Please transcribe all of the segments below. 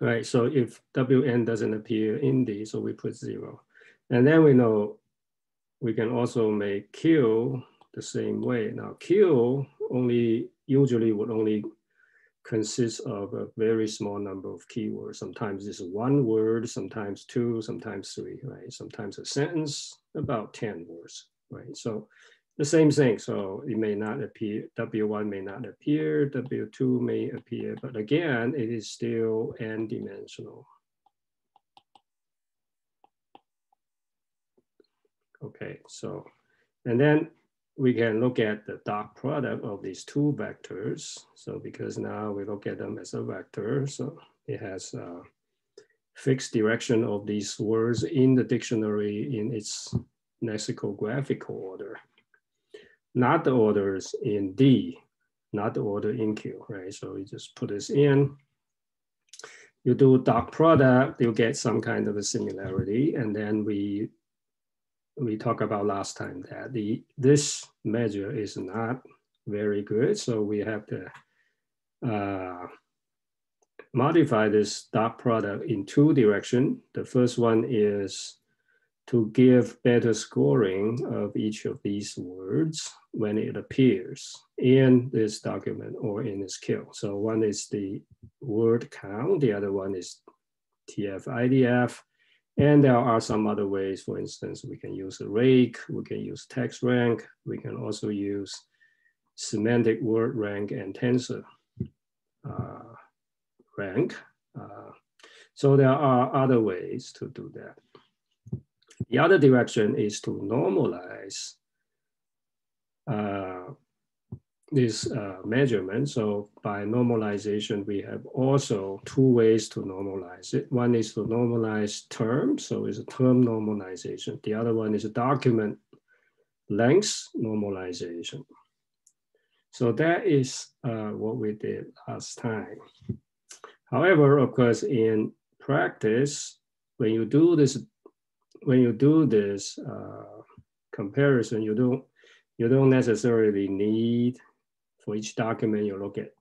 right? So if Wn doesn't appear in D, so we put 0. And then we know we can also make Q the same way. Now Q only usually would only consist of a very small number of keywords. Sometimes it's one word, sometimes two, sometimes three, right? Sometimes a sentence, about 10 words, right? So the same thing. So it may not appear, W1 may not appear, W2 may appear, but again, it is still n-dimensional. Okay, so, and then we can look at the dot product of these two vectors. So because now we look at them as a vector, so it has a fixed direction of these words in the dictionary in its lexicographical order, not the orders in D, not the order in Q, right? So you just put this in, you do dot product, you get some kind of a similarity, and then we talked about last time that this measure is not very good. So we have to modify this dot product in two directions. The first one is to give better scoring of each of these words when it appears in this document or in this Q. So one is the word count, the other one is TF-IDF. And there are some other ways. For instance, we can use a rake, we can use text rank, we can also use semantic word rank and tensor rank. So there are other ways to do that. The other direction is to normalize this measurement. So by normalization, we have also two ways to normalize it. One is to normalize term, so it's a term normalization. The other one is a document length normalization. So that is what we did last time. However, of course, in practice, when you do this comparison, you don't necessarily need, for each document, you look at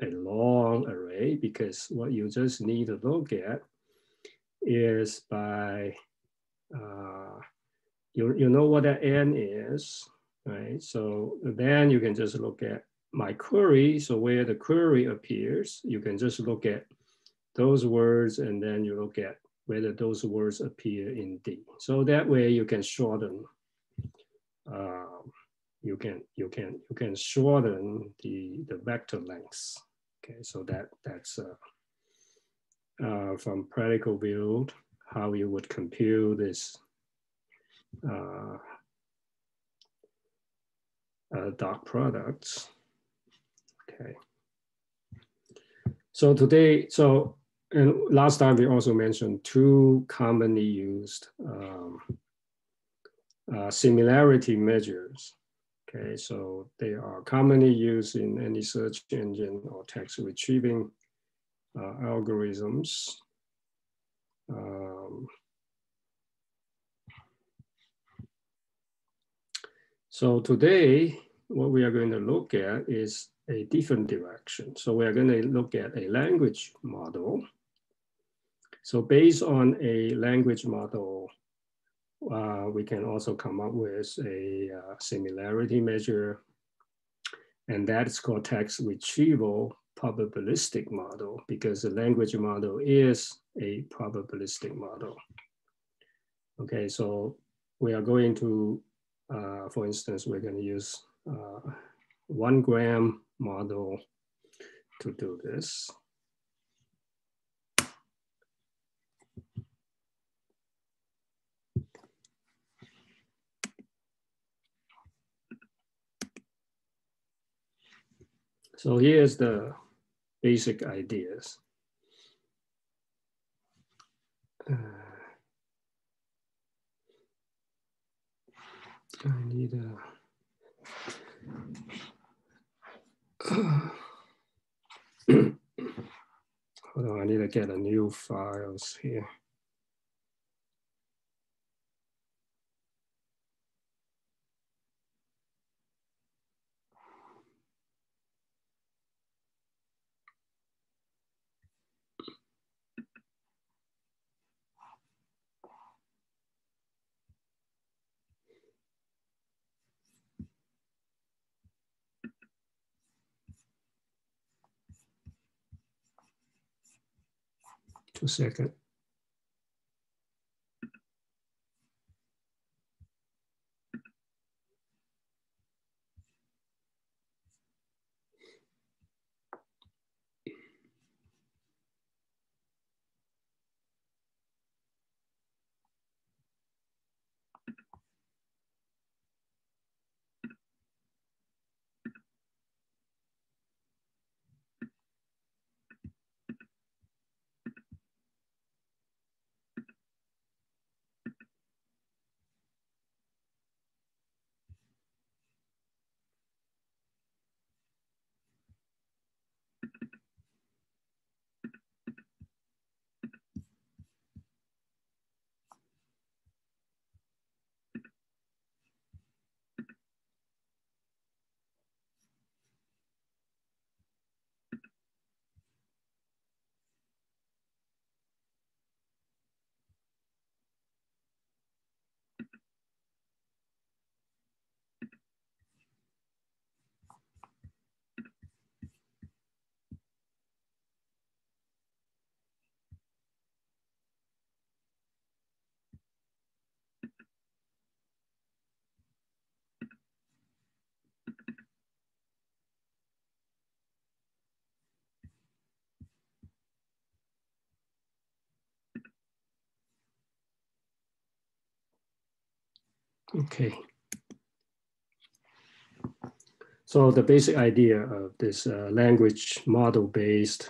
a long array, because what you just need to look at is by, you know what that n is, right? So then you can just look at my query. So where the query appears, you can just look at those words, and then you look at whether those words appear in D. So that way you can shorten. You can shorten the vector lengths. Okay, so that's from practical view how you would compute this dot products. Okay. So today, and last time we also mentioned two commonly used similarity measures. Okay, so they are commonly used in any search engine or text retrieving algorithms. So today, what we are going to look at is a different direction. So we are going to look at a language model. So based on a language model, we can also come up with a similarity measure, and that's called text retrieval probabilistic model, because the language model is a probabilistic model. Okay, so we are going to, for instance, we're going to use 1 gram model to do this. So here's the basic ideas. I need a, hold on, I need to get a new files here. a second. Okay. So the basic idea of this language model-based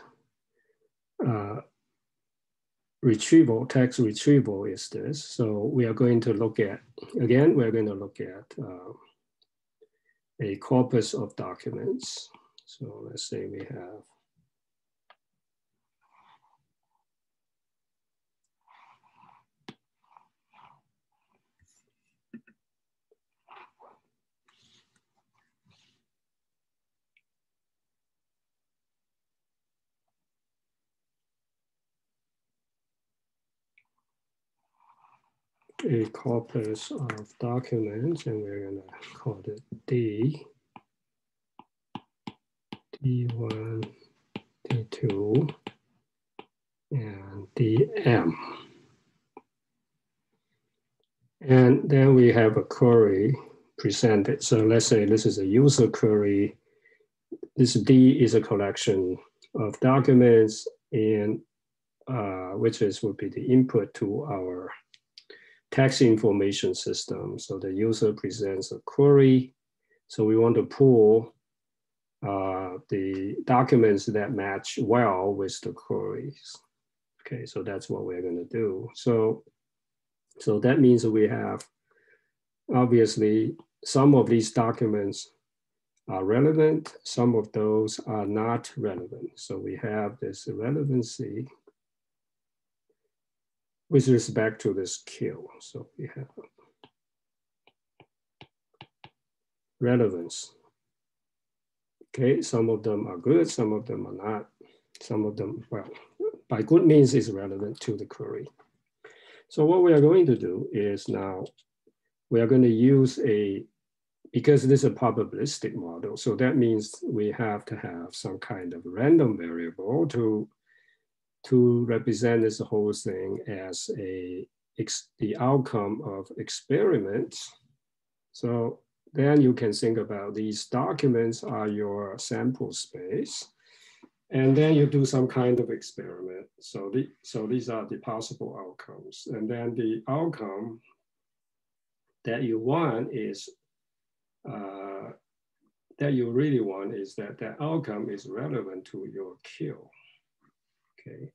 retrieval, text retrieval is this. So we are going to look at, again, we're going to look at a corpus of documents. So let's say we have a corpus of documents, and we're going to call it D, D1, D2, and DM. And then we have a query presented. So let's say this is a user query. This D is a collection of documents, and which would be the input to our text information system. So the user presents a query. So we want to pull the documents that match well with the queries. Okay, so that's what we're going to do. So that means that we have, obviously, some of these documents are relevant, some of those are not relevant. So we have this relevancy with respect to this Q. So we have relevance. Okay, some of them are good, some of them are not. Some of them, well, by good means is relevant to the query. So what we are going to do is now, we are going to use because this is a probabilistic model, so that means we have to have some kind of random variable to represent this whole thing as the outcome of experiments. So then you can think about these documents are your sample space, and then you do some kind of experiment. So these are the possible outcomes, and then the outcome that you want is that you really want is that the outcome is relevant to your Q. Okay,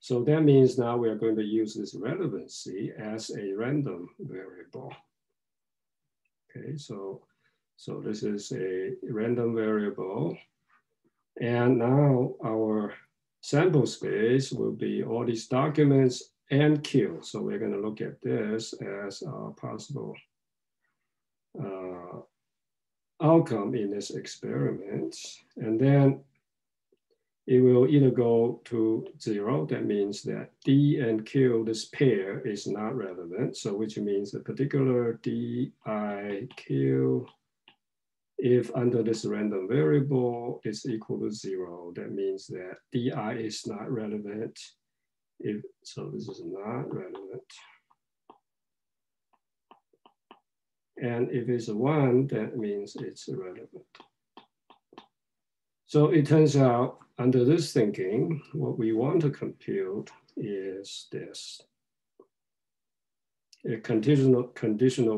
so that means now we are going to use this relevancy as a random variable. Okay, so this is a random variable, and now our sample space will be all these documents and Q. So we're going to look at this as a possible outcome in this experiment. And then it will either go to 0, that means that D and Q, this pair is not relevant. So which means a particular DIQ, if under this random variable is equal to 0, that means that DI is not relevant. So this is not relevant. And if it's a 1, that means it's irrelevant. So it turns out, under this thinking, what we want to compute is this. A conditional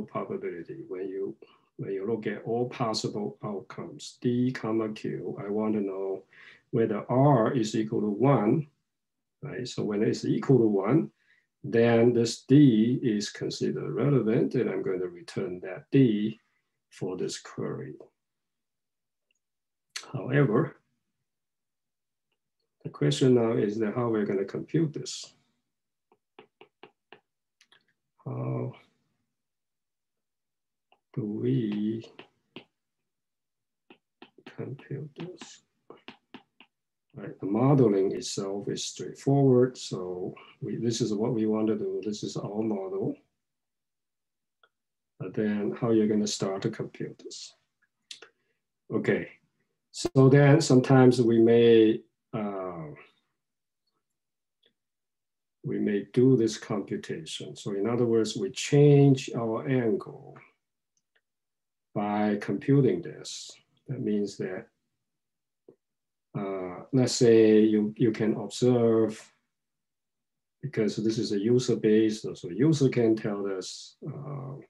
probability. When you look at all possible outcomes, D comma Q, I want to know whether R is equal to 1, right? So when it's equal to 1, then this D is considered relevant, and I'm going to return that D for this query. However, the question now is that how we're going to compute this. How do we compute this? Right, the modeling itself is straightforward. So this is what we want to do. This is our model. But then how you're going to start to compute this. Okay, so then sometimes we may do this computation. So in other words, we change our angle by computing this. That means that let's say you can observe, because this is a user-based, so user can tell us the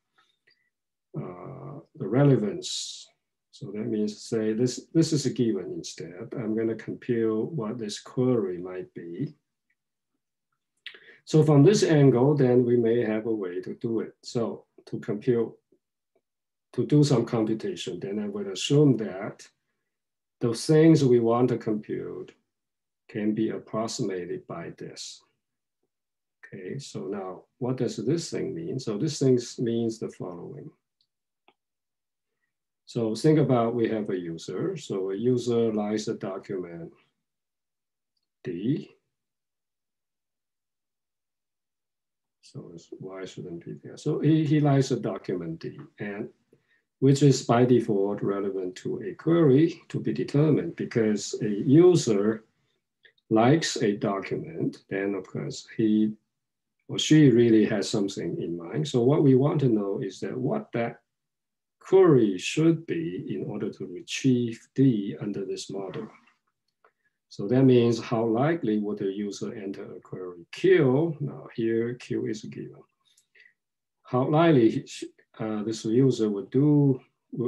relevance. So that means, say, this is a given instead. I'm going to compute what this query might be. So from this angle, then we may have a way to do it. So to do some computation, then I would assume that those things we want to compute can be approximated by this. Okay, so now what does this thing mean? So this thing means the following. So think about, we have a user. So a user likes a document D. So why shouldn't be there? So he likes a document D, and which is by default relevant to a query to be determined, because a user likes a document, then of course he or she really has something in mind. So what we want to know is that what that query should be in order to retrieve D under this model. So that means how likely would the user enter a query Q? Now here Q is a given. How likely this user will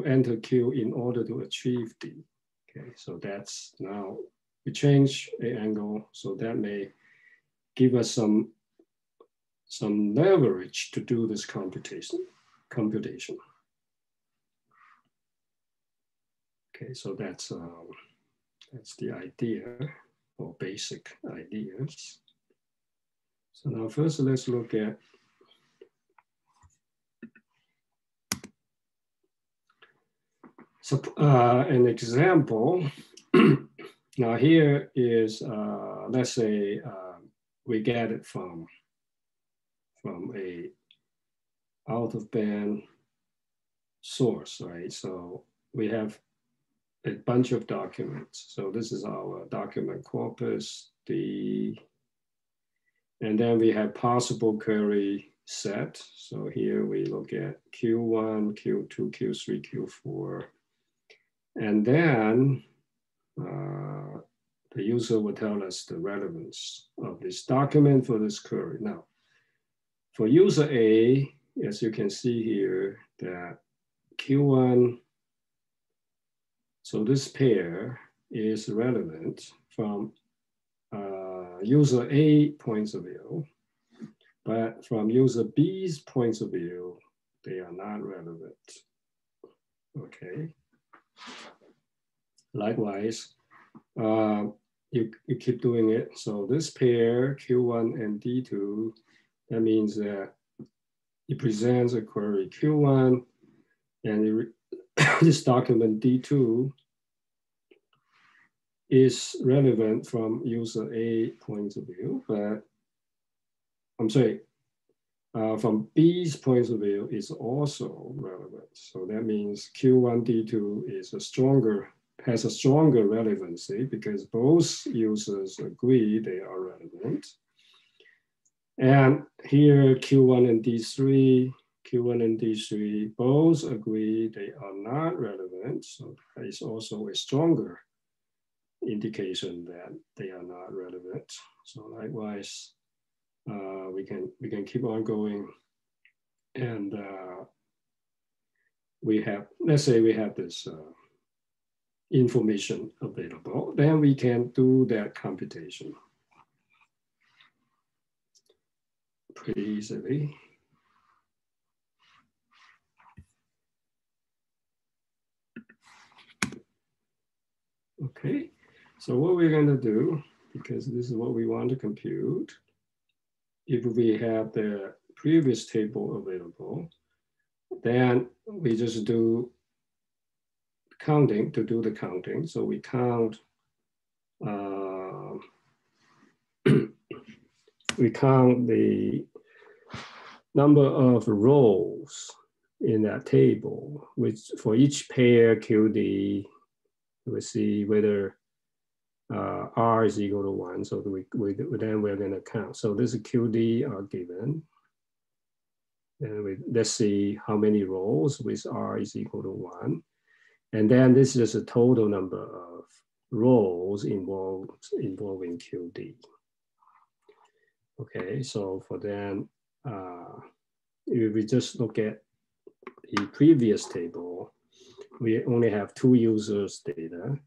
enter Q in order to achieve D. Okay, so that's, now we change the angle, so that may give us some leverage to do this computation. Okay, so that's the idea, or basic ideas. So now first let's look at an example. Now here is, let's say we get it from a out of band source, right? So we have a bunch of documents. So this is our document corpus, and then we have possible query set. So here we look at Q1, Q2, Q3, Q4. And then the user will tell us the relevance of this document for this query. Now, for user A, as you can see here, that Q1, so this pair is relevant from user A points of view, but from user B's points of view, they are not relevant. Okay. Likewise, you keep doing it. So this pair, Q1 and D2, that means that it presents a query Q1, and this document D2 is relevant from user A point of view, but I'm sorry, from B's point of view is also relevant. So that means Q1 D2 is has a stronger relevancy because both users agree they are relevant. And here Q1 and D3, Q1 and D3 both agree they are not relevant. So that is also a stronger indication that they are not relevant. So likewise, we can keep on going, and we have, let's say we have this information available, then we can do that computation pretty easily. Okay, so what we're going to do, because this is what we want to compute, if we have the previous table available, then we just do counting to do the counting. So we count, we count the number of rows in that table, which for each pair QD, we see whether R is equal to 1. So then we're going to count. So this QD are given. And let's see how many rows with R is equal to 1. And then this is a total number of rows involving QD. Okay, so for then, if we just look at the previous table, we only have 2 users data.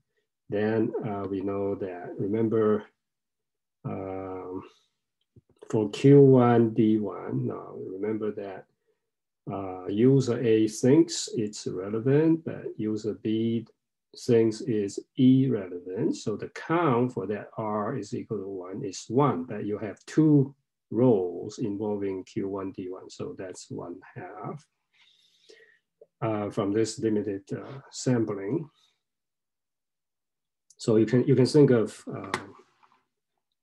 Then we know that, remember, for Q1, D1, now remember that user A thinks it's relevant, but user B thinks it's irrelevant. So the count for that R is equal to 1 is 1, but you have 2 rows involving Q1, D1. So that's 1/2 from this limited sampling. So you can think of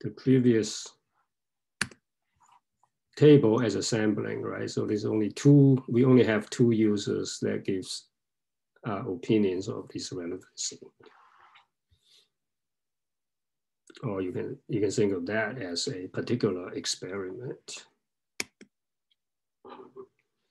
the previous table as a sampling, right? So there's only 2, we only have 2 users that gives opinions of this relevancy. Or you can think of that as a particular experiment.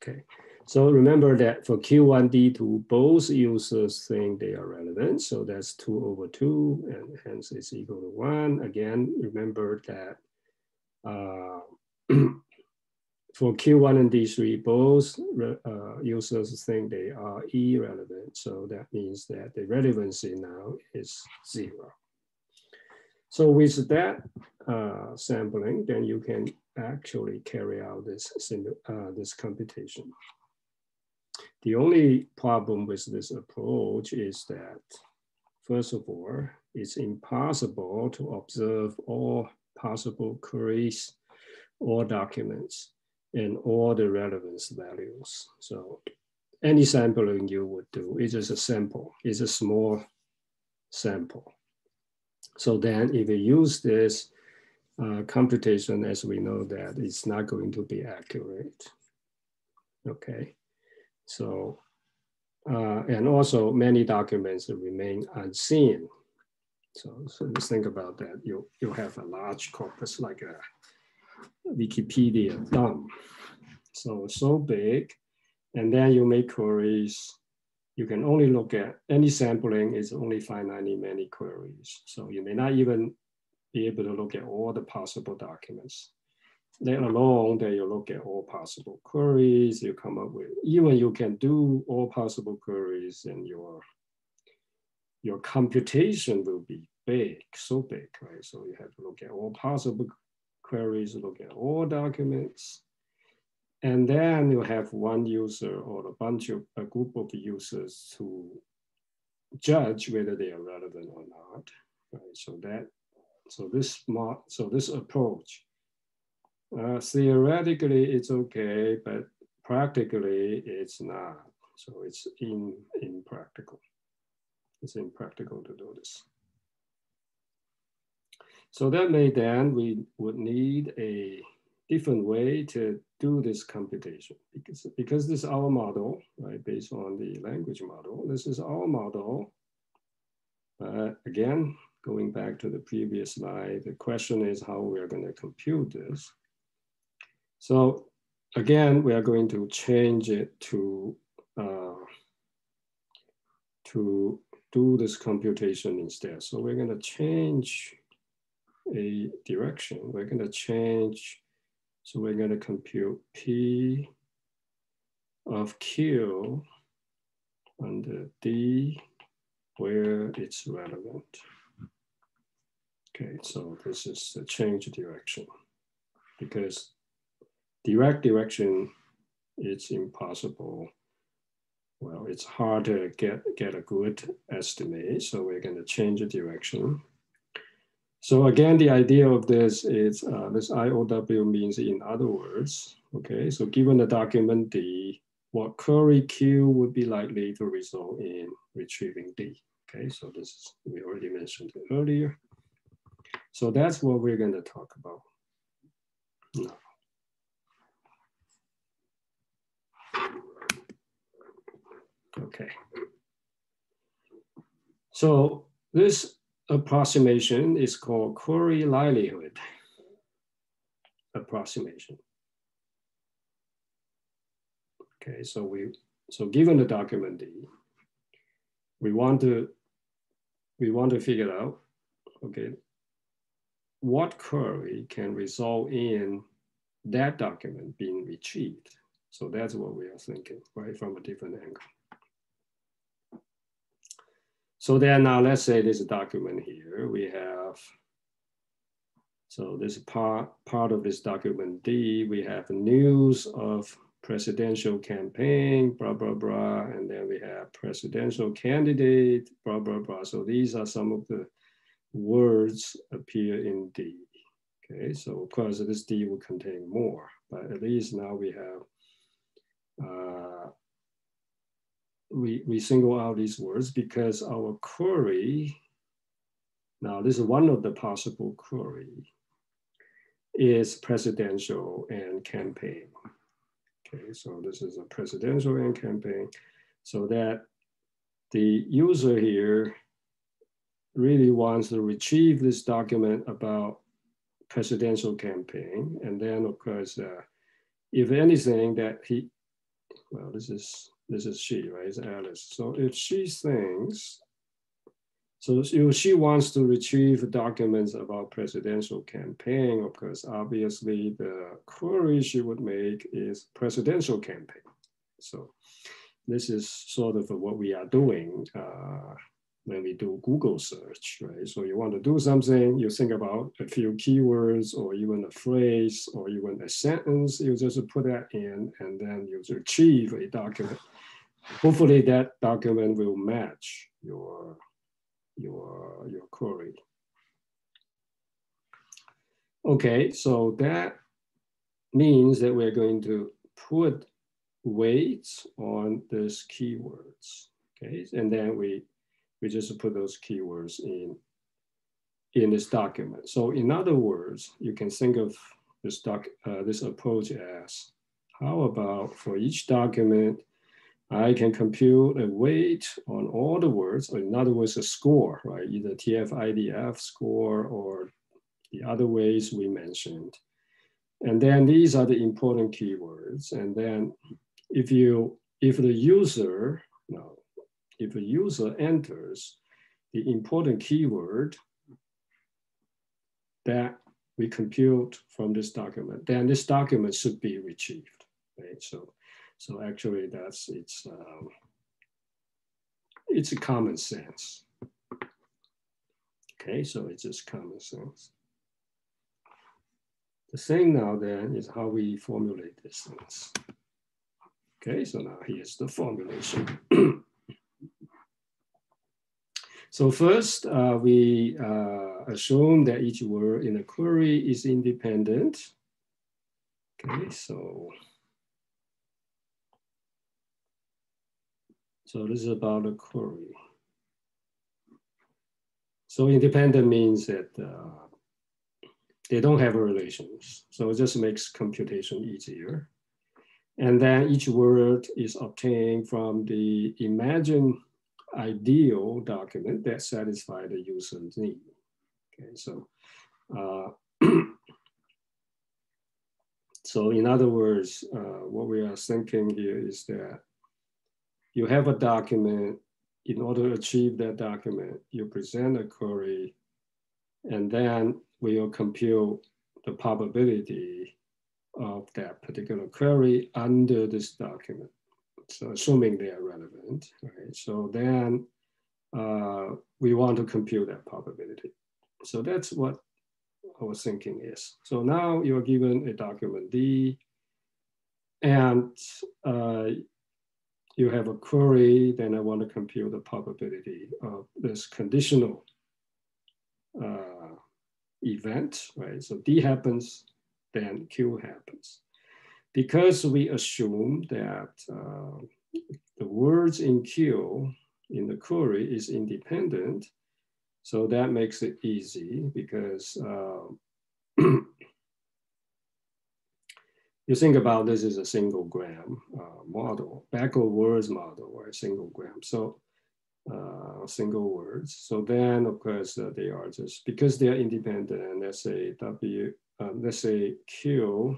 Okay, so remember that for Q1, D2, both users think they are relevant. So that's 2/2, and hence it's equal to 1. Again, remember that for Q1 and D3, both users think they are irrelevant. So that means that the relevancy now is 0. So with that sampling, then you can actually carry out this computation. The only problem with this approach is that, first of all, it's impossible to observe all possible queries or documents and all the relevance values. So any sampling you would do is just a sample, it's a small sample. So then if you use this computation, as we know that it's not going to be accurate. Okay, so, and also many documents remain unseen. So just think about that. You have a large corpus like a Wikipedia dump. So big, and then you make queries. You can only look at, any sampling is only finitely many queries. So you may not even be able to look at all the possible documents. Let alone that you look at all possible queries, you come up with, even you can do all possible queries, and your computation will be big, so big, right? So you have to look at all possible queries, look at all documents. And then you have one user or a group of users to judge whether they are relevant or not, right? So this approach, theoretically it's okay, but practically it's not. So it's impractical. It's impractical to do this. So that may then, we would need a different way to do this computation, because this is our model, right? Based on the language model, this is our model. Again, going back to the previous slide, the question is how we are going to compute this. So again, we are going to change it to do this computation instead. So we're going to change a direction. We're going to change, so we're going to compute P of Q under D where it's relevant. Okay, so this is the change direction, because direct direction, it's impossible. Well, it's hard to get a good estimate, so we're going to change the direction. So again, the idea of this is this IOW means, in other words, okay, so given the document D, what query Q would be likely to result in retrieving D. Okay, so this is, we already mentioned it earlier. So that's what we're going to talk about now. Okay. So this approximation is called query likelihood approximation. Okay, so given the document D, we want to figure out, okay, what query can result in that document being retrieved. So that's what we are thinking, right, from a different angle. So then now let's say there's a document here. We have, so this part of this document D, we have news of presidential campaign, blah, blah, blah. And then we have presidential candidate, blah, blah, blah. So these are some of the words appear in D. Okay, so of course this D will contain more, but at least now we have, we single out these words because our query, now this is one of the possible query, is presidential and campaign. Okay, so this is a presidential and campaign. So that the user here really wants to retrieve this document about presidential campaign. And then of course, if anything that he, well, this is she, right, it's Alice. So if she thinks, so if she wants to retrieve documents about presidential campaign, of course, obviously the query she would make is presidential campaign. So this is sort of what we are doing when we do Google search, right? So you want to do something, you think about a few keywords or even a phrase or even a sentence, you just put that in and then you retrieve a document. Hopefully that document will match your query. Okay, so that means that we're going to put weights on these keywords, okay? And then we just put those keywords in this document. So in other words, you can think of this approach as, how about for each document, I can compute a weight on all the words, or in other words, a score, right? Either TF-IDF score or the other ways we mentioned. And then these are the important keywords. And then if the user enters the important keyword that we compute from this document, then this document should be retrieved, right? So actually it's a common sense. Okay, so it's just common sense. The thing now then is how we formulate these things. Okay, so now here's the formulation. So first, we assume that each word in a query is independent. Okay, so this is about a query. So independent means that they don't have relations. So it just makes computation easier. And then each word is obtained from the imagined ideal document that satisfies the user's need. Okay, so So in other words, what we are thinking here is that you have a document. In order to achieve that document, you present a query, and then we will compute the probability of that particular query under this document. So assuming they are relevant, right? So then we want to compute that probability. So that's what our thinking is. So now you're given a document D, and you have a query, then I want to compute the probability of this conditional event, right? So D happens, then Q happens. Because we assume that the words in Q in the query is independent, so that makes it easy because you think about this as a single gram model, backward words model, or a single gram. So single words. So then, of course, they are just, because they are independent, let's say let's say Q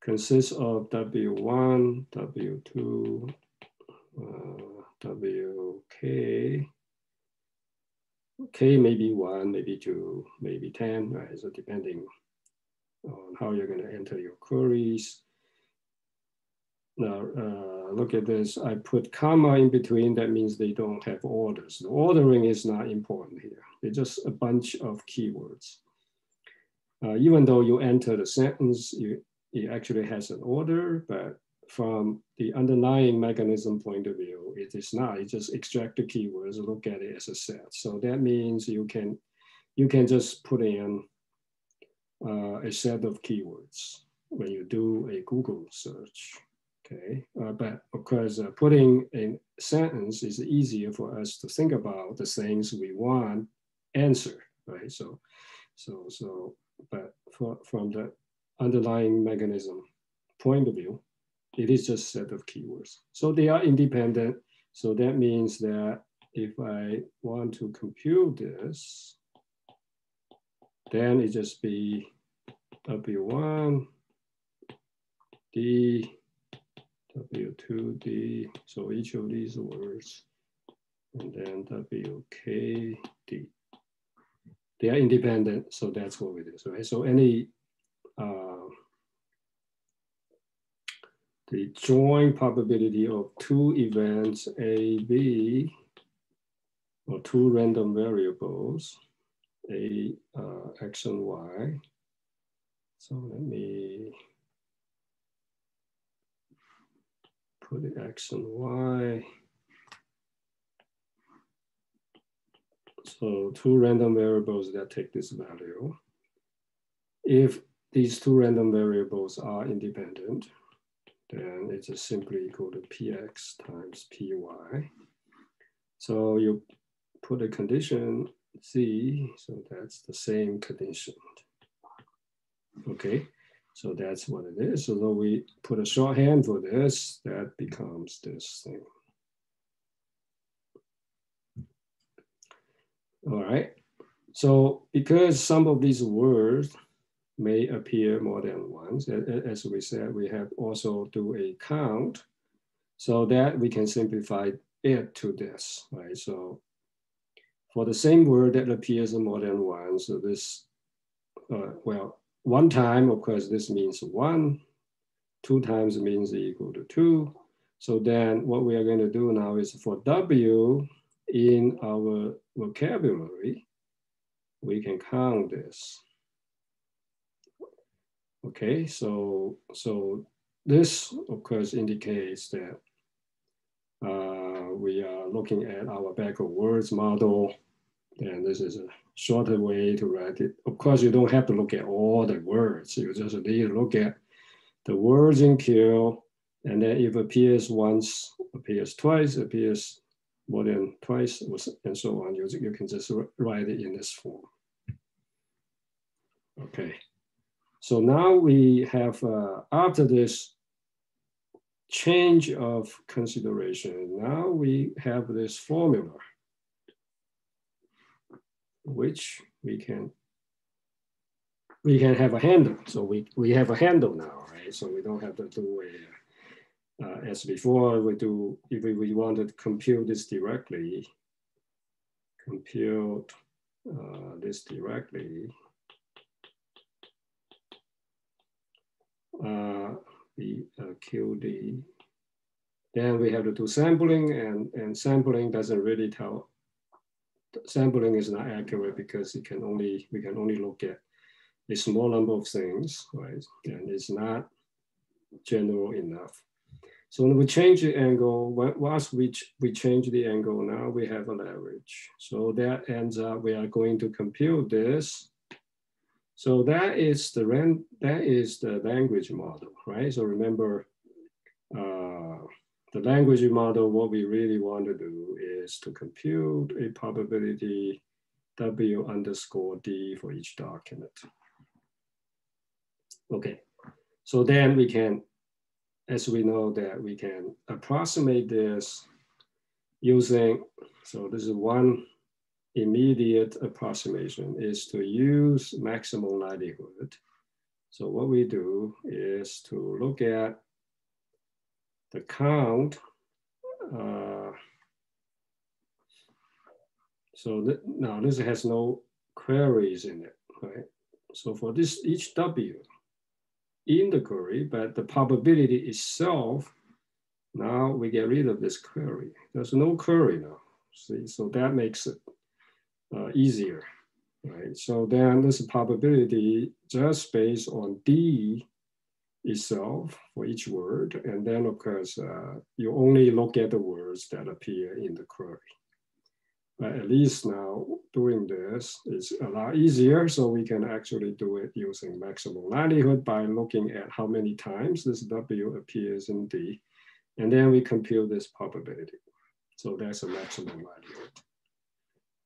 consists of W1, W2, WK. K may be 1, maybe 2, maybe 10, right? So depending on how you're going to enter your queries. Now, look at this. I put comma in between. That means they don't have orders. The ordering is not important here. They're just a bunch of keywords. Even though you enter the sentence, it actually has an order, but from the underlying mechanism point of view, it is not. You just extract the keywords, look at it as a set. So that means you can just put in a set of keywords when you do a Google search. Okay, but of course, putting a sentence is easier for us to think about the things we want answered, right? But from the underlying mechanism point of view, it is just a set of keywords. So they are independent. So that means that if I want to compute this, then it just be W1, D, W2D, so each of these words, and then WKD. They are independent, so that's what it is, right? So any, the joint probability of two events, A, B, or two random variables, A, X and Y. So let me put the X and Y. So two random variables that take this value. If these two random variables are independent, then it's just simply equal to Px times Py. So you put a condition Z, so that's the same condition. Okay, so that's what it is. So though we put a shorthand for this, that becomes this thing. All right, so because some of these words may appear more than once, as we said, we have also do a count so that we can simplify it to this, right? So for the same word that appears more than once, so this, well, one time, of course, this means 1, 2 times means equal to 2. So then what we are going to do now is for W in our vocabulary, we can count this. Okay, so this, of course, indicates that we are looking at our backward words model, and this is a shorter way to write it. Of course, you don't have to look at all the words. You just need to look at the words in Q, and then if it appears once, appears twice, appears more than twice, and so on. You can just write it in this form. Okay. So now we have, after this change of consideration, now we have this formula, which we can we can have a handle. So we have a handle now, right? So we don't have to do as before we do, if we wanted to compute this directly, compute this directly, the QD, then we have to do sampling, and sampling doesn't really tell, sampling is not accurate because we can only look at a small number of things, right? And it's not general enough. So when we change the angle, once we change the angle, now we have a leverage. So that ends up, we are going to compute this. So that is the language model, right? So remember, the language model, what we really want to do is to compute a probability W underscore D for each document. Okay, so then we can, as we know that we can approximate this using, so this is one immediate approximation, is to use maximum likelihood. So what we do is to look at the count. Now this has no queries in it, right? So for this, each W in the query, but the probability itself, now we get rid of this query. There's no query now, see? So that makes it easier, right? So then this probability just based on D itself for each word. And then of course, you only look at the words that appear in the query. But at least now doing this is a lot easier, so we can actually do it using maximum likelihood by looking at how many times this W appears in D, and then we compute this probability. So that's a maximum likelihood.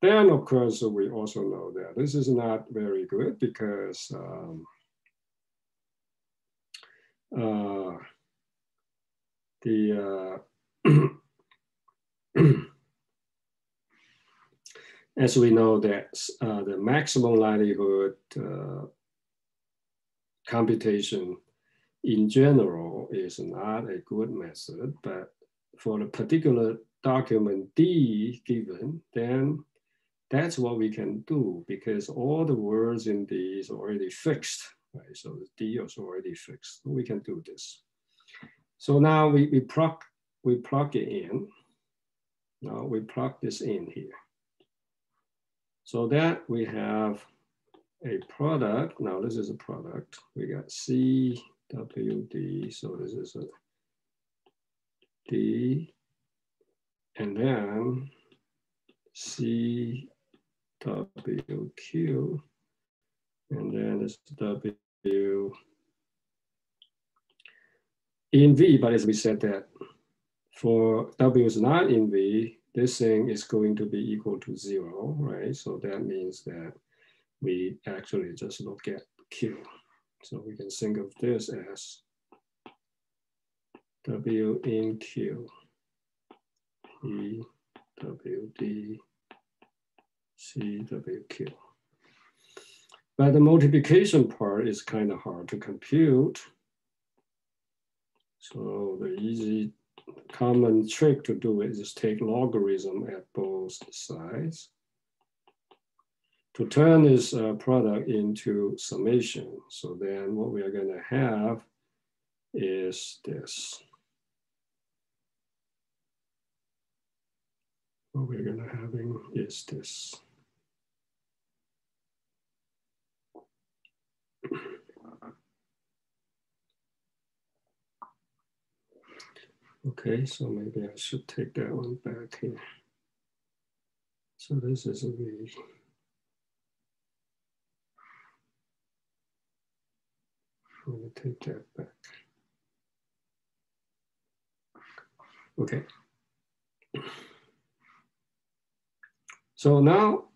Then of course, we also know that this is not very good because as we know that the maximum likelihood computation in general is not a good method, but for the particular document D given, then that's what we can do because all the words in D is already fixed, right? So the D is already fixed. We can do this. So now we plug it in. Now we plug this in here. So that we have a product. Now this is a product. We got CWD. So this is a D. And then CWQ. And then this W in V. But as we said that for W is not in V, this thing is going to be equal to 0, right? So that means that we actually just look at Q. So we can think of this as W in Q, E, W, D, C, W, Q. But the multiplication part is kind of hard to compute. So the easy common trick to do it is just take logarithm at both sides to turn this product into summation. So then what we are going to have is this. What we're going to having is this. Okay, so maybe I should take that one back here. So this is a V. I'm going to take that back. Okay. So now,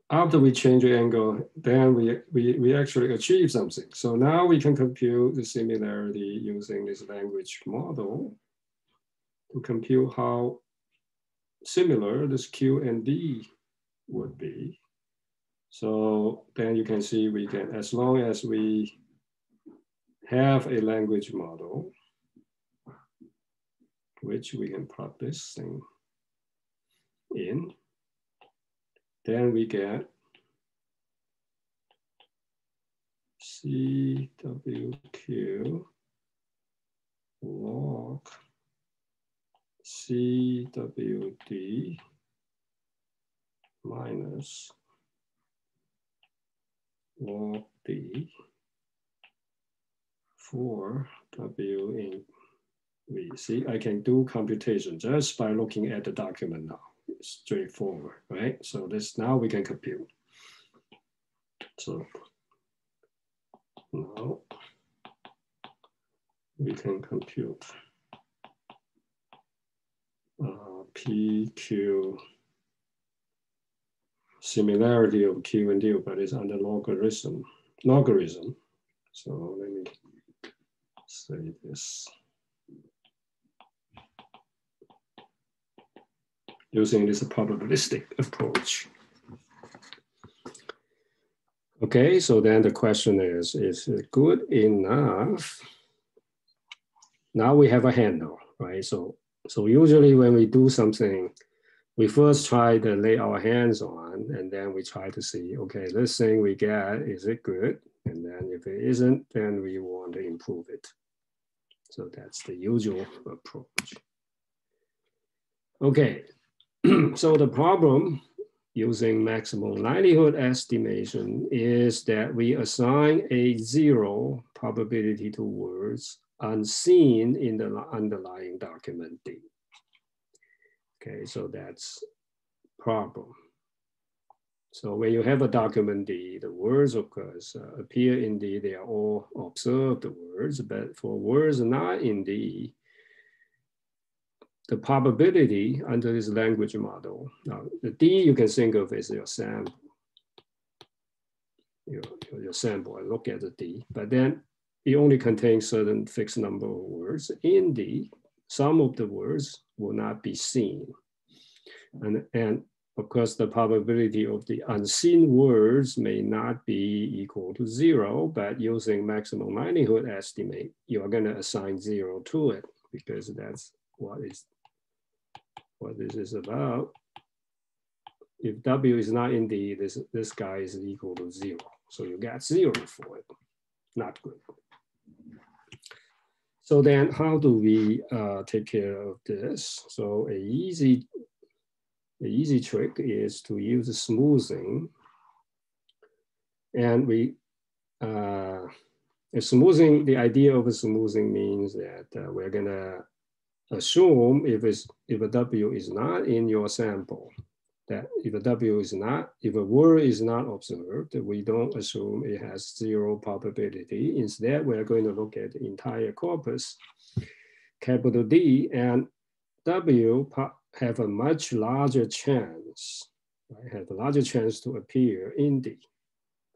after we change the angle, then we actually achieve something. So now we can compute the similarity using this language model to compute how similar this Q and D would be. So then you can see we can, as long as we have a language model, which we can plug this thing in, then we get CWQ log CWD minus log D for W in V. See, I can do computation just by looking at the document now. It's straightforward, right? So this, now we can compute. So now we can compute PQ similarity of Q and D, but it's under logarithm. So let me say this. Using this probabilistic approach. Okay, so then the question is it good enough? Now we have a handle, right? So usually when we do something, we first try to lay our hands on, and then we try to see, okay, this thing we get, is it good? And then if it isn't, then we want to improve it. So that's the usual approach. Okay, so the problem using maximum likelihood estimation is that we assign a 0 probability to words unseen in the underlying document D. Okay, so that's problem. So when you have a document D, the words, of course, appear in D, they are all observed words, but for words not in D, the probability under this language model, now the D you can think of as your sample. Your sample, I look at the D, but then it only contains certain fixed number of words. In D, some of the words will not be seen. And of course, the probability of the unseen words may not be equal to 0, but using maximum likelihood estimate, you are going to assign 0 to it because that's what this is about. If W is not in D, this guy is equal to 0. So you got 0 for it. Not good. So then how do we take care of this? So the easy trick is to use smoothing. And smoothing, the idea of a smoothing means that we're gonna assume if a W is not in your sample, that if a word is not observed, we don't assume it has 0 probability. Instead, we're going to look at the entire corpus, capital D, and W have a much larger chance, right? Have a larger chance to appear in D,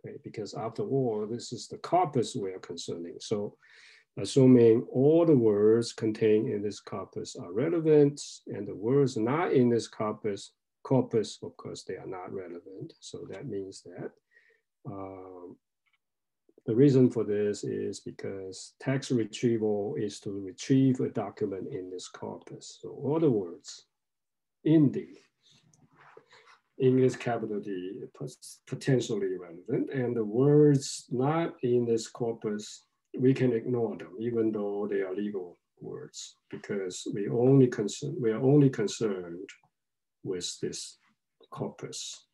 okay? Because after all, this is the corpus we are concerning. So assuming all the words contained in this corpus are relevant and the words not in this corpus, of course, they are not relevant. So that means that the reason for this is because text retrieval is to retrieve a document in this corpus. So all the words in D, English capital D, potentially relevant, and the words not in this corpus, we can ignore them, even though they are legal words, because we are only concerned with this corpus.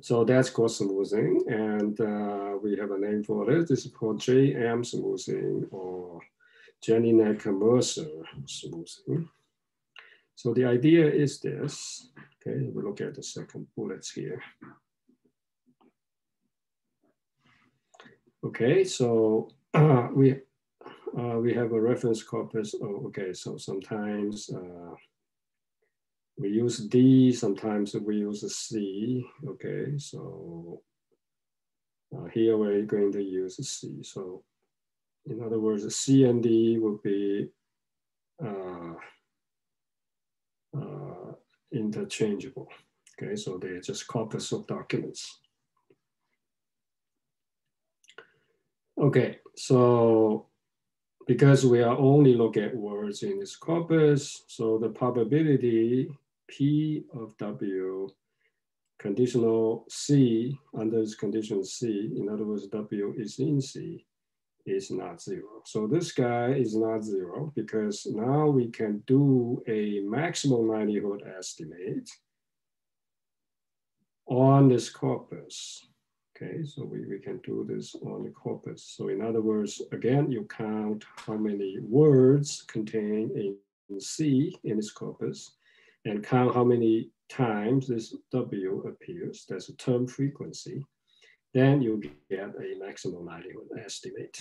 So that's called smoothing, and we have a name for it. This is called JM smoothing or Jelinek-Mercer smoothing. So the idea is this. Okay, we look at the second bullets here. Okay, so we have a reference corpus. Oh, okay, so sometimes we use D, sometimes we use C. Okay, so here we're going to use C. So in other words, C and D will be interchangeable. Okay, so they're just corpus of documents. Okay, so because we are only looking at words in this corpus, so the probability P of W conditional C under this condition C, in other words, W is in C, is not zero. So this guy is not zero because now we can do a maximum likelihood estimate on this corpus. Okay, so we can do this on the corpus. So in other words, again, you count how many words contained in C in this corpus and count how many times this W appears. That's a term frequency. Then you get a maximum likelihood estimate.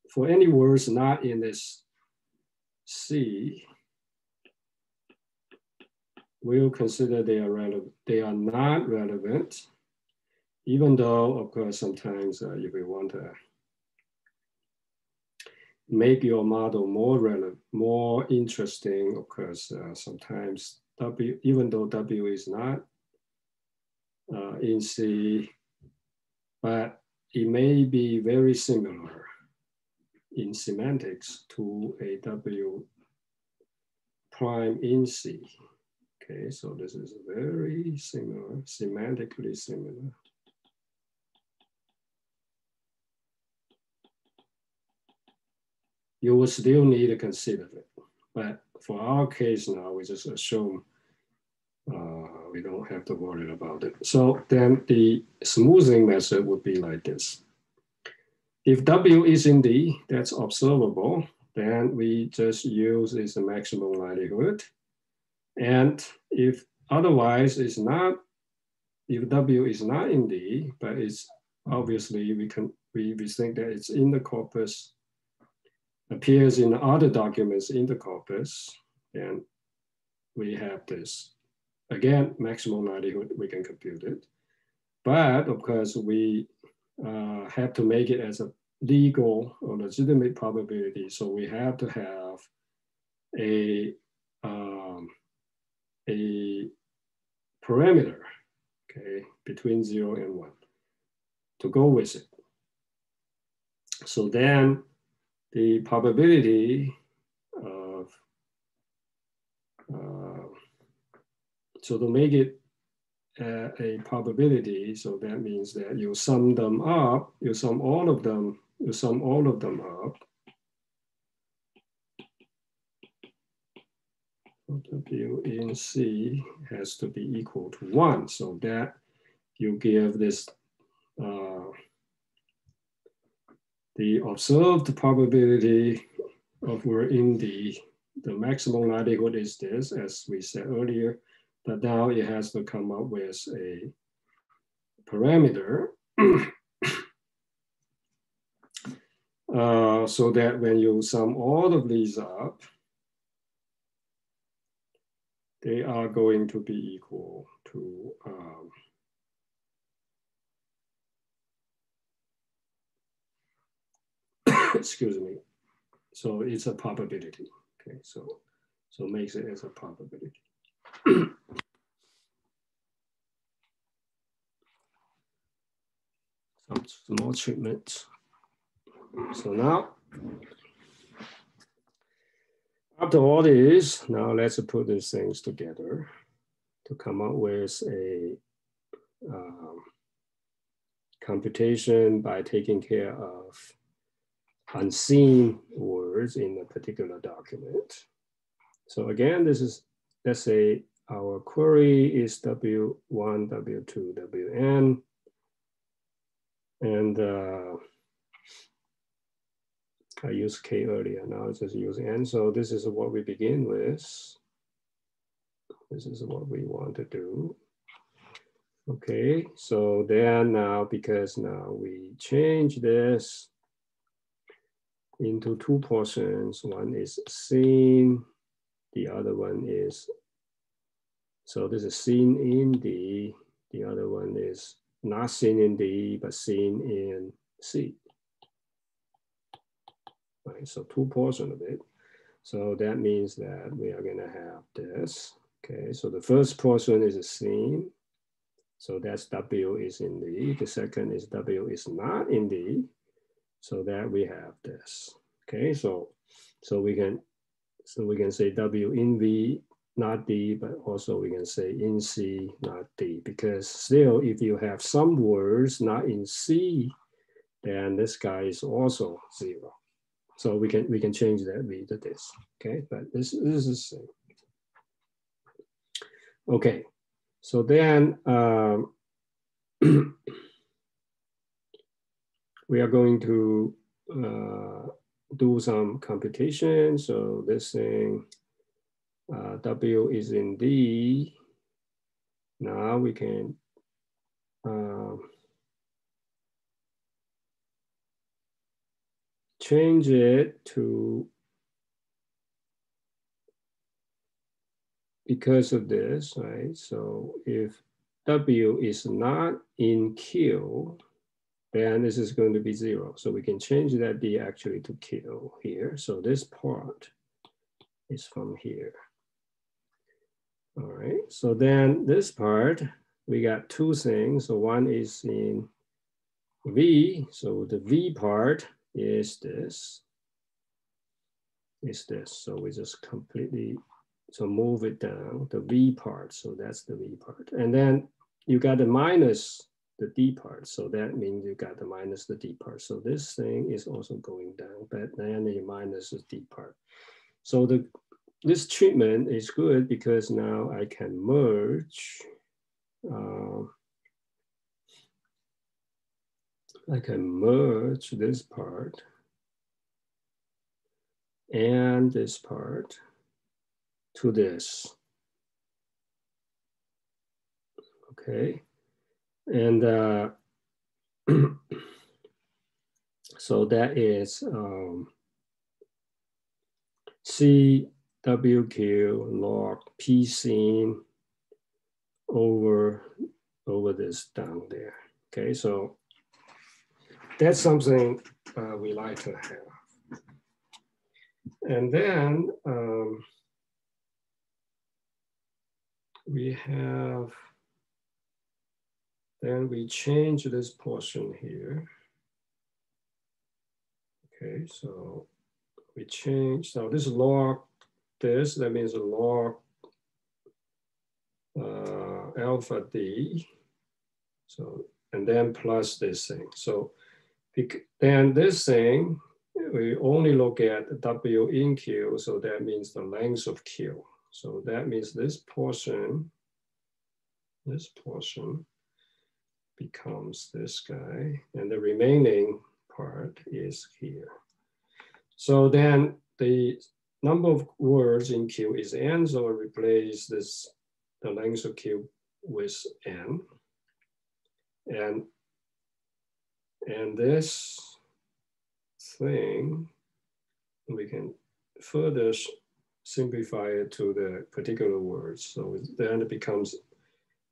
For any words not in this C, we'll consider they are not relevant, even though, of course, sometimes if we want to make your model more relevant, more interesting, of course, sometimes W, even though W is not in C, but it may be very similar in semantics to a W prime in C. Okay, so this is very similar, semantically similar. You will still need to consider it. But for our case now, we just assume we don't have to worry about it. So then the smoothing method would be like this. If W is in D, that's observable, then we just use this maximum likelihood. And if otherwise it's not, if W is not in D, but it's obviously we think that it's in the corpus, appears in other documents in the corpus, and we have this, again, maximum likelihood, we can compute it. But of course, we have to make it as a legal or legitimate probability. So we have to have a parameter, okay, between 0 and 1 to go with it. So then the probability of, so to make it a probability, so that means that you sum them up, you sum all of them up. W in C has to be equal to 1, so that you give this, the observed probability of we're in the maximum likelihood is this, as we said earlier, but now it has to come up with a parameter so that when you sum all of these up, they are going to be equal to excuse me. So it's a probability. Okay, so makes it as a probability. Some small treatment. So now, after all this, now let's put these things together to come up with a computation by taking care of unseen words in a particular document. So again, this is, let's say our query is W1, W2, Wn. And I used K earlier, now I just use N. So this is what we begin with. This is what we want to do. Okay, so then now, because now we change this into two portions. One is seen, the other one is, so this is seen in D, the other one is not seen in D, but seen in C. Right, so two portions of it. So that means that we are gonna have this. Okay, so the first portion is a seen. So that's W is in D. The second is W is not in D. So that we have this. Okay, so we can say W in V, not D, but also we can say in C, not D, because still if you have some words not in C, then this guy is also 0. So we can change that V to this. Okay, but this is the same. Okay, so then we are going to do some computation. So this thing, W is in D. Now we can change it to, because of this, right? So if W is not in Q, then this is going to be 0. So we can change that D actually to Q here. So this part is from here. All right, so then this part, we got two things. So one is in V, so the V part is this. So we just completely, so move it down, the V part, so that's the V part. And then you got the minus the D part, so that means you got the minus the D part. So this thing is also going down, but then you minus the D part. So this treatment is good because now I can merge. I can merge this part and this part to this. Okay, and so that is CWQ log P scene over this down there. Okay, so that's something we like to have. And then we have, then we change this portion here. Okay, so we change, so this log this, that means log alpha D. So, and then plus this thing. So then this thing, we only look at W in Q, so that means the length of Q. So that means this portion becomes this guy, and the remaining part is here. So then the number of words in Q is N, so I replace this, the length of Q with N. And this thing, we can further simplify it to the particular words. So then it becomes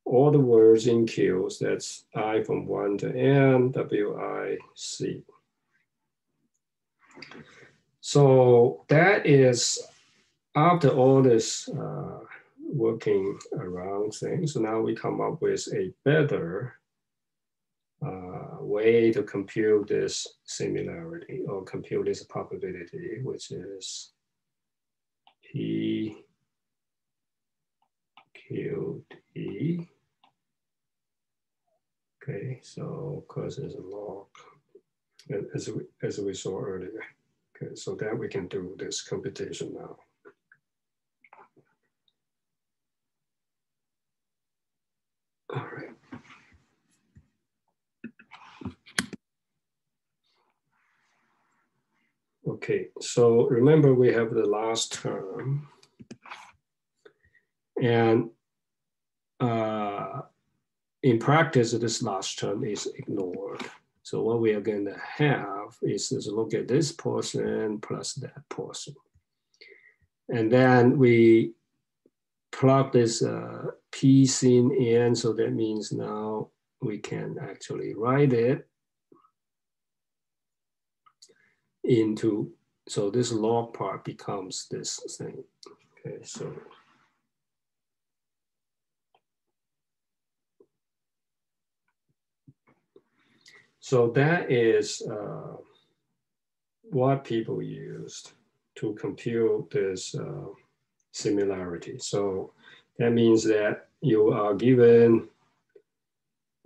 all the words in Qs, that's I from 1 to N, WIC. So that is, after all this working around things, so now we come up with a better way to compute this similarity or compute this probability, which is P Q D. Okay, so of course it's a log, as we saw earlier. Okay, so that we can do this computation now. All right. Okay, so remember we have the last term, and in practice, this last term is ignored. So what we are going to have is just look at this portion plus that portion. And then we plug this P scene in, so that means now we can actually write it into, so this log part becomes this thing. Okay, so So that is what people used to compute this similarity. So that means that you are given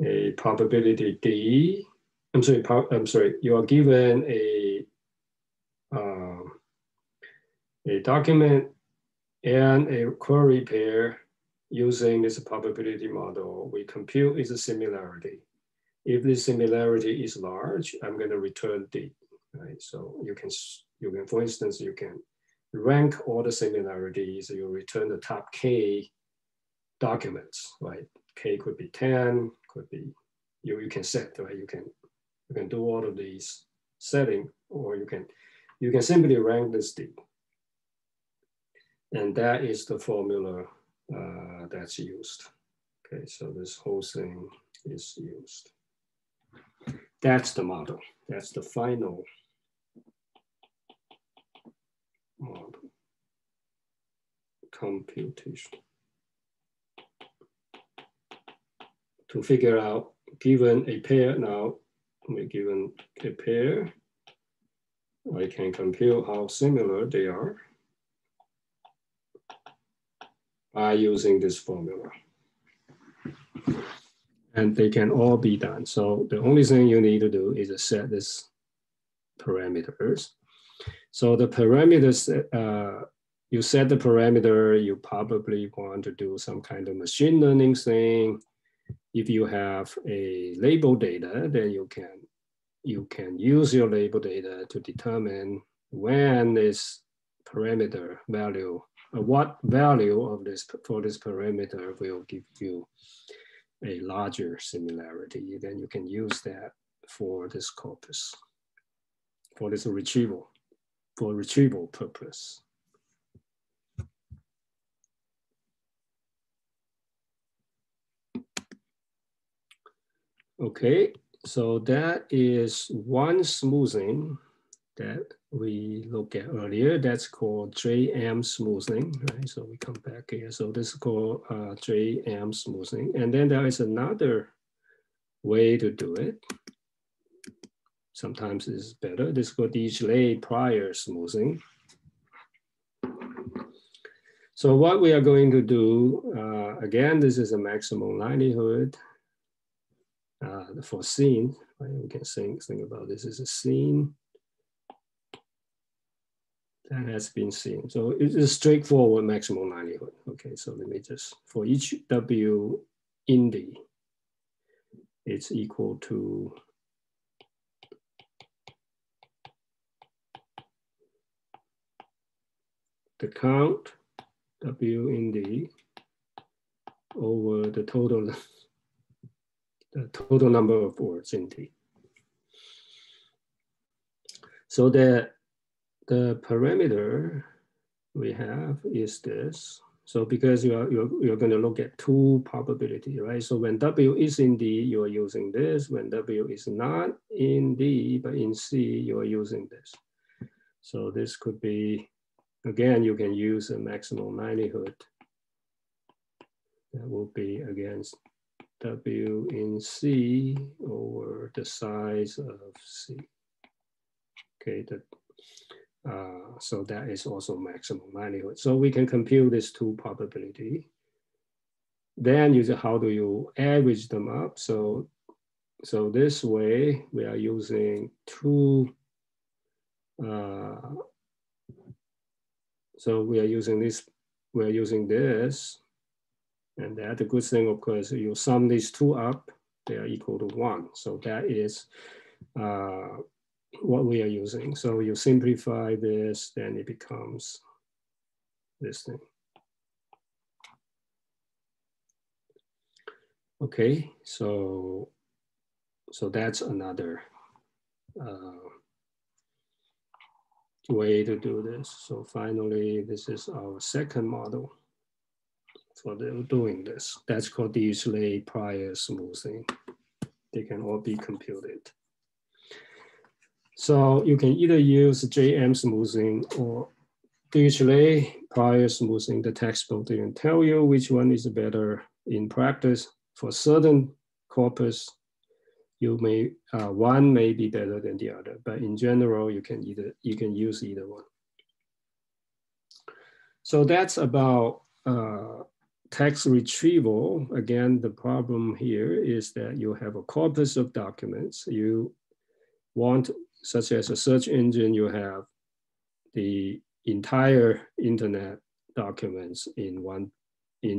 a probability D. I'm sorry. You are given a document and a query pair using this probability model. We compute its similarity. If this similarity is large, I'm going to return D. Right? So you can, for instance, you can rank all the similarities. You return the top K documents, right? K could be 10, could be, you can set, right? You can do all of these setting, or you can simply rank this D. And that is the formula that's used. Okay, so this whole thing is used. That's the model. That's the final model. Computation. To figure out, given a pair now, we're given a pair, I can compute how similar they are by using this formula. And they can all be done. So the only thing you need to do is to set these parameters. So the parameters, you set the parameter, you probably want to do some kind of machine learning thing. If you have a label data, then you can use your label data to determine when this parameter value, what value of this for this parameter will give you a larger similarity. Then you can use that for this corpus, for this retrieval, for retrieval purpose. Okay, so that is one smoothing that we looked at earlier. That's called JM smoothing, right? So we come back here. So this is called JM smoothing. And then there is another way to do it. Sometimes it's better. This is called Dirichlet prior smoothing. So what we are going to do, again, this is a maximum likelihood for scene. Right? We can think about this as a scene that has been seen. So it's a straightforward maximum likelihood. Okay, so let me just, for each W in D, it's equal to the count W in D over the total number of words in D. So the parameter we have is this. So because you're going to look at two probability, right? So when W is in D, you're using this. When W is not in D, but in C, you're using this. So this could be, again, you can use a maximum likelihood. That will be against W in C over the size of C. Okay, so that is also maximum likelihood. So we can compute these two probability. Then how do you average them up? So this way we are using two. So we are using this. We are using this, and that the good thing, of course, you sum these two up, they are equal to 1. So that is what we are using. So you simplify this, then it becomes this thing. Okay, so that's another way to do this. So finally, this is our second model for doing this. That's called Dirichlet prior smoothing. They can all be computed. So you can either use JM smoothing or Dirichlet prior smoothing. The textbook didn't tell you which one is better in practice. For certain corpus, You may one may be better than the other, but in general, you can use either one. So that's about text retrieval. Again, the problem here is that you have a corpus of documents. You want, such as a search engine, you have the entire internet documents in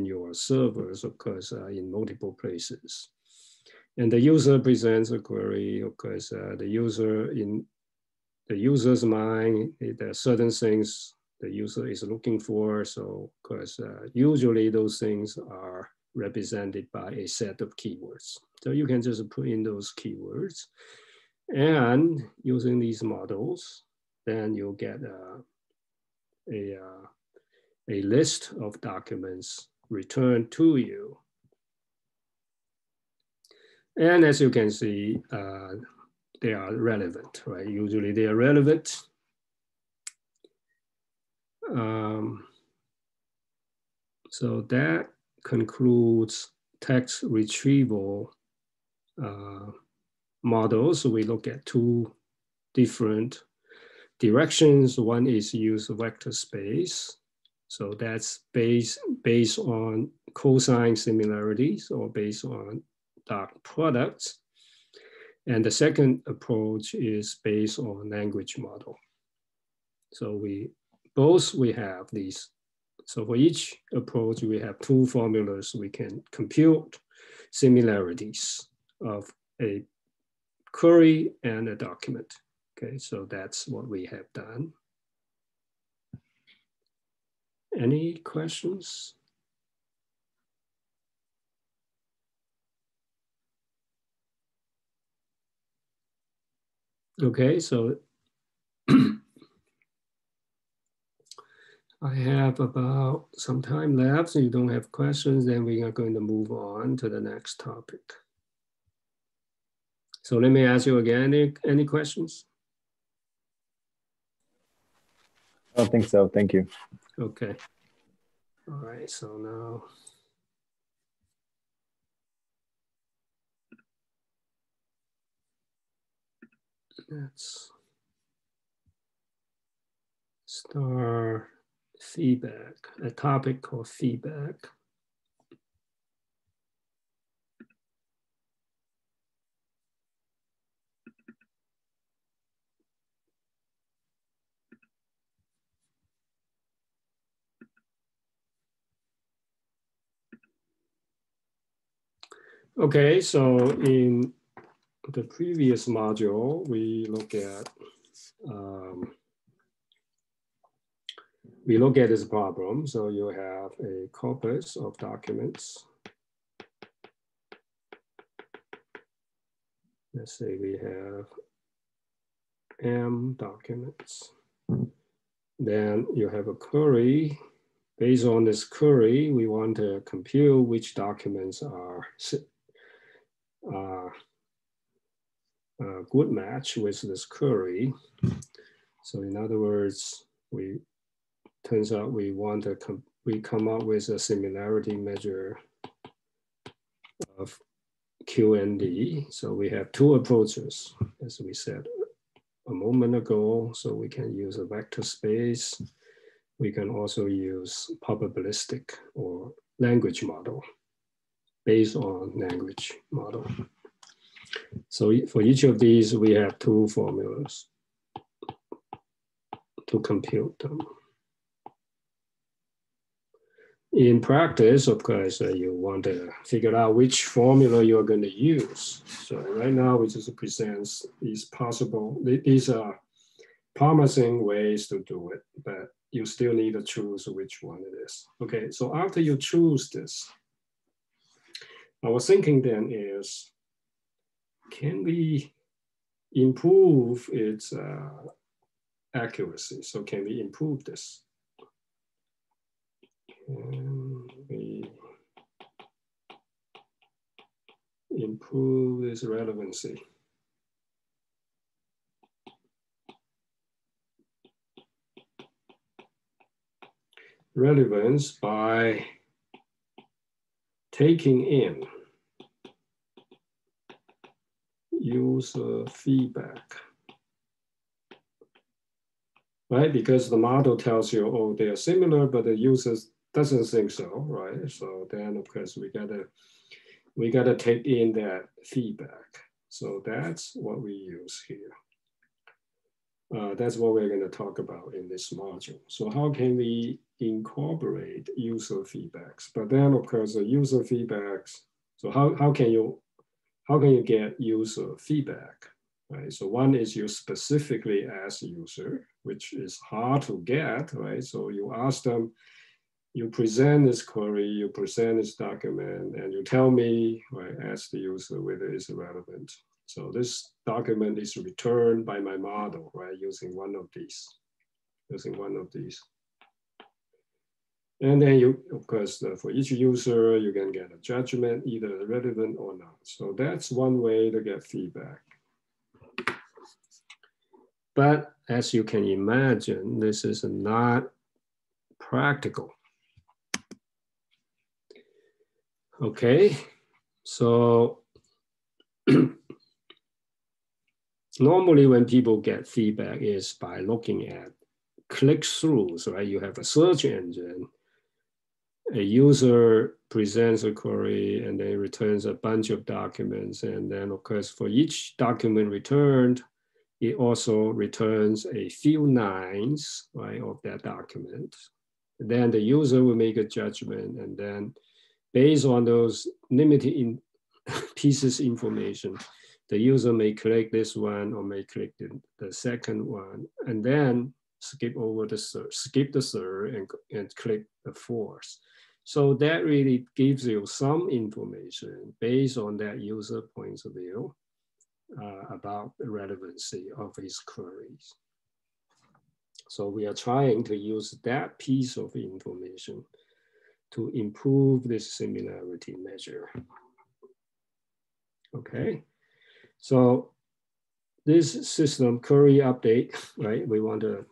your servers, of course, in multiple places. And the user presents a query, of course, the user's mind, there are certain things the user is looking for. So of course, usually those things are represented by a set of keywords. So you can just put in those keywords, and using these models, then you'll get a list of documents returned to you. And as you can see, they are relevant, right? Usually they are relevant. So that concludes text retrieval models. So we look at two different directions. One is use vector space. So that's based on cosine similarities or based on dot products. And the second approach is based on language model. So we have these. So for each approach, we have two formulas. We can compute similarities of a query and a document. Okay, so that's what we have done. Any questions? Okay, so I have about some time left. So you don't have questions, then we are going to move on to the next topic. So let me ask you again, any questions? I don't think so, thank you. Okay. All right, so now. Let's start feedback, a topic called feedback. Okay, so in the previous module, we look at this problem. So you have a corpus of documents. Let's say we have M documents. Then you have a query. Based on this query, we want to compute which documents are a good match with this query. So in other words, turns out we want to we come up with a similarity measure of QND. So we have two approaches, as we said a moment ago. So we can use a vector space. We can also use probabilistic or language model based on language model. So for each of these, we have two formulas to compute them. In practice, of course, you want to figure out which formula you're going to use. So right now, we just present these are promising ways to do it, but you still need to choose which one it is. Okay, so after you choose this, our thinking then is, can we improve its accuracy? So can we improve this? Can we improve this relevancy? Relevance by taking in user feedback. Right, because the model tells you, oh, they are similar, but the user doesn't think so, right? So then, of course, we gotta take in that feedback. So that's what we use here. That's what we're going to talk about in this module. So how can we incorporate user feedbacks? But then, of course, the user feedbacks. So how can you get user feedback? Right. So one is you specifically ask the user, which is hard to get. Right. So you ask them, you present this query, you present this document, and you tell me, right, ask the user whether it's relevant. So this document is returned by my model, right, using one of these. And then you, of course, for each user, you can get a judgment, either relevant or not. So that's one way to get feedback. But as you can imagine, this is not practical. Okay, so normally when people get feedback is by looking at click-throughs, right? You have a search engine, a user presents a query and then returns a bunch of documents. And then of course, for each document returned, it also returns a few lines, right, of that document. And then the user will make a judgment, and then based on those limited pieces information, the user may click this one or may click the second one, and then skip the third and click the fourth. So that really gives you some information based on that user point of view about the relevancy of his queries. So we are trying to use that piece of information to improve this similarity measure. Okay, so this system query update, right? We want to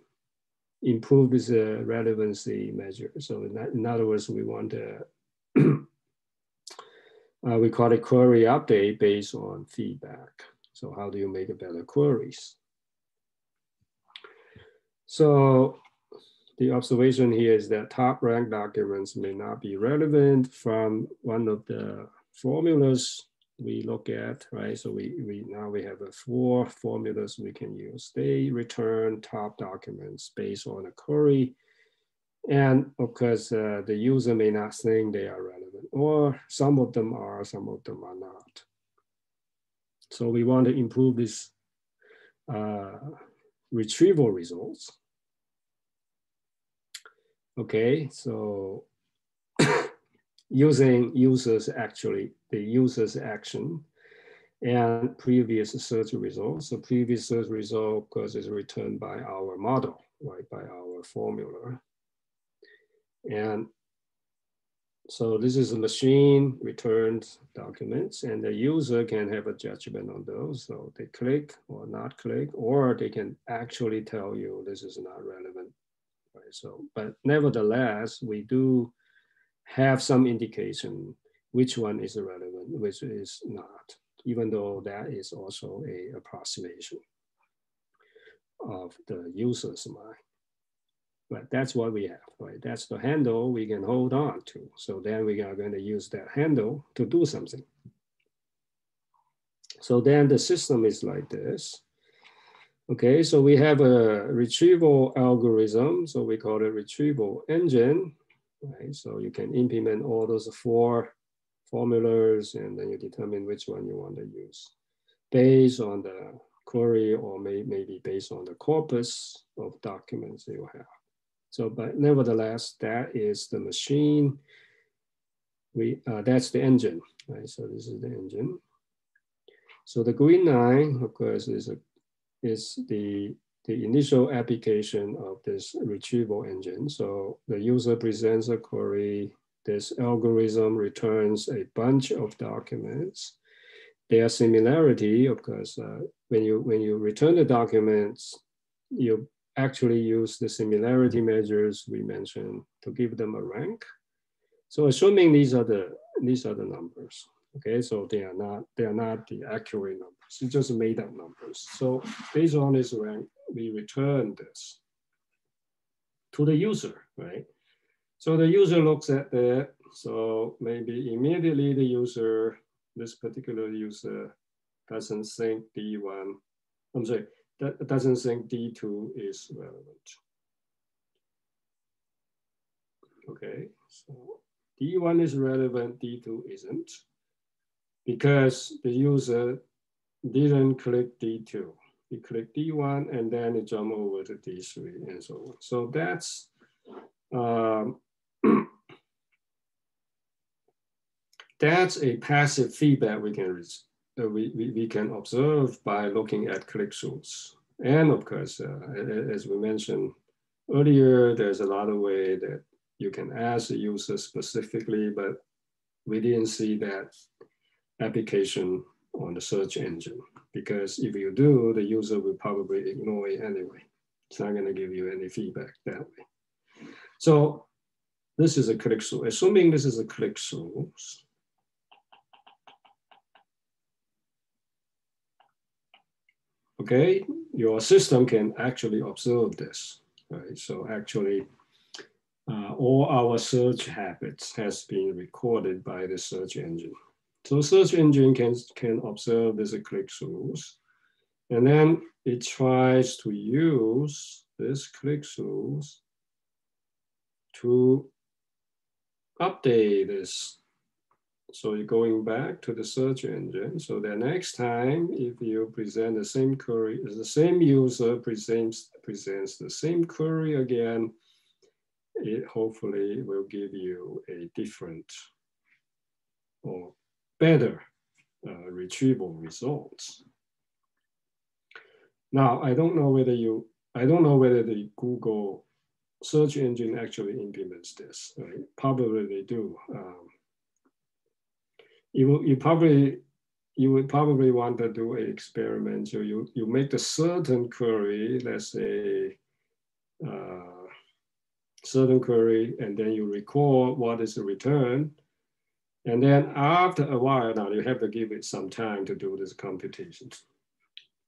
improve this relevancy measure. So in other words, we want to, we call it query update based on feedback. So how do you make a better queries? So the observation here is that top ranked documents may not be relevant from one of the formulas we look at, right? So now we have 4 formulas we can use. They return top documents based on a query. And of course, the user may not think they are relevant, or some of them are, some of them are not. So we want to improve this retrieval results. Okay, so using the user's action and previous search results. So previous search result, of course, is returned by our model, right, by our formula. And so this is a machine returned documents, and the user can have a judgment on those. So they click or not click, or they can actually tell you this is not relevant. Right? So, but nevertheless, we do have some indication which one is relevant, which is not, even though that is also an approximation of the user's mind. But that's what we have, right? That's the handle we can hold on to. So then we are going to use that handle to do something. So then the system is like this. Okay, so we have a retrieval algorithm. So we call it retrieval engine, right? So you can implement all those 4 formulas, and then you determine which one you want to use based on the query, or maybe based on the corpus of documents you have. So, but nevertheless, that is the machine. That's the engine, right? So this is the engine. So the green line, of course, is the initial application of this retrieval engine. So the user presents a query. This algorithm returns a bunch of documents. Their similarity, of course, when you return the documents, you actually use the similarity measures we mentioned to give them a rank. So assuming these are the numbers, okay, so they are not the accurate numbers. It's just made up numbers. So based on this rank, we return this to the user, right? So the user looks at that. So maybe immediately the user, this particular user, doesn't think D1, I'm sorry, that doesn't think D2 is relevant. Okay, so D1 is relevant, D2 isn't, because the user didn't click D2. He clicked D1 and then it jumped over to D3 and so on. So that's that's a passive feedback we can observe by looking at click-throughs. And of course, as we mentioned earlier, there's a lot of ways that you can ask the user specifically, but we didn't see that application on the search engine, because if you do, the user will probably ignore it anyway. It's not going to give you any feedback that way. So this is a click-through. Assuming this is a click-through, okay, your system can actually observe this, right? So actually, all our search habits has been recorded by the search engine. So search engine can observe these click-throughs, and then it tries to use this click-throughs to update this. So you're going back to the search engine. So the next time, if you present the same query, the same user presents the same query again, it hopefully will give you a different or better retrieval results. Now, I don't know whether the Google search engine actually implements this, right? Probably they do. You would probably want to do an experiment. So you make a certain query, let's say certain query, and then you record what is the return. And then after a while, now you have to give it some time to do this computations.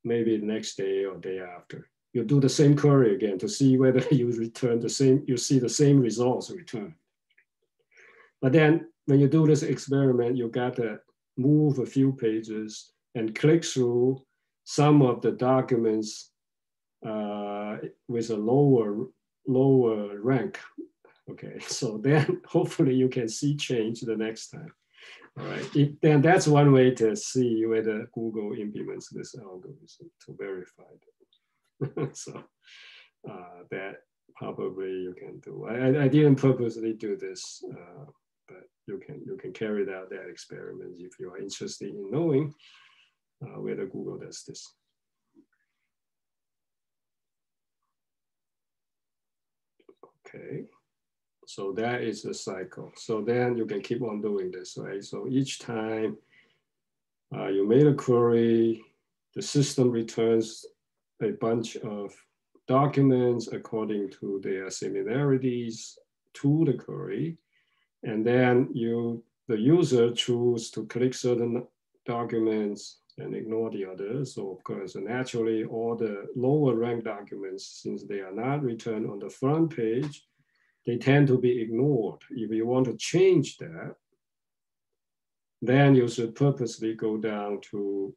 Maybe the next day or day after. You do the same query again to see whether you return the same, you see the same results return. But then when you do this experiment, you got to move a few pages and click through some of the documents with a lower rank. Okay, so then hopefully you can see change the next time. All right, then that's one way to see whether Google implements this algorithm to verify that. So that probably you can do. I didn't purposely do this, but you can carry out that experiment if you are interested in knowing whether Google does this. Okay. So that is the cycle. So then you can keep on doing this, right? So each time you made a query, the system returns a bunch of documents according to their similarities to the query. And then the user chooses to click certain documents and ignore the others. So of course, naturally, all the lower ranked documents, since they are not returned on the front page, they tend to be ignored. If you want to change that, then you should purposely go down to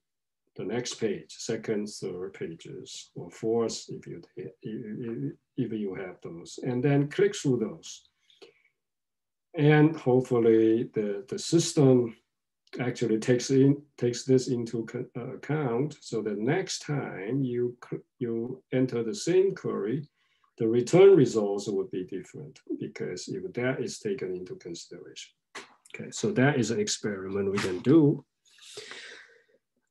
the next page, second, third pages, or fourth if you have those, and then click through those. And hopefully the system actually takes this into account, so that next time you enter the same query, the return results would be different, because if that is taken into consideration. Okay, so that is an experiment we can do.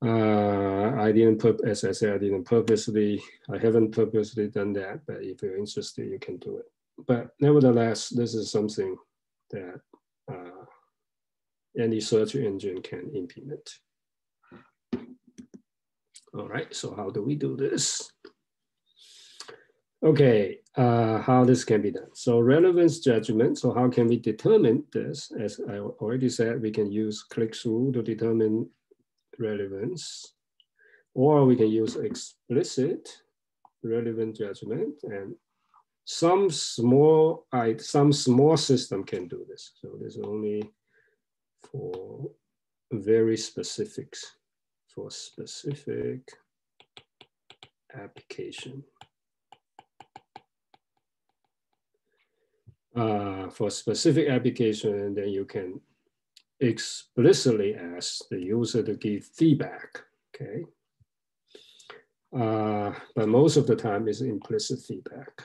As I said, I haven't purposely done that, but if you're interested, you can do it. But nevertheless, this is something that any search engine can implement. All right, so how do we do this? Okay, how this can be done. So relevance judgment, so how can we determine this? As I already said, we can use click-through to determine relevance. or we can use explicit relevant judgment, and some small system can do this. So this is only for very specifics, for specific application. For specific application, and then you can explicitly ask the user to give feedback, okay? But most of the time is implicit feedback.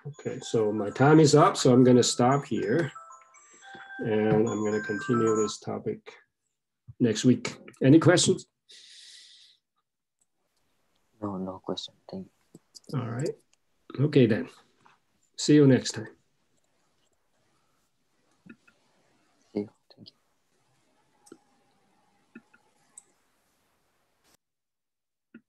Okay, so my time is up, so I'm gonna stop here. And I'm gonna continue this topic next week. Any questions? No question, thank you. All right, okay then. See you next time.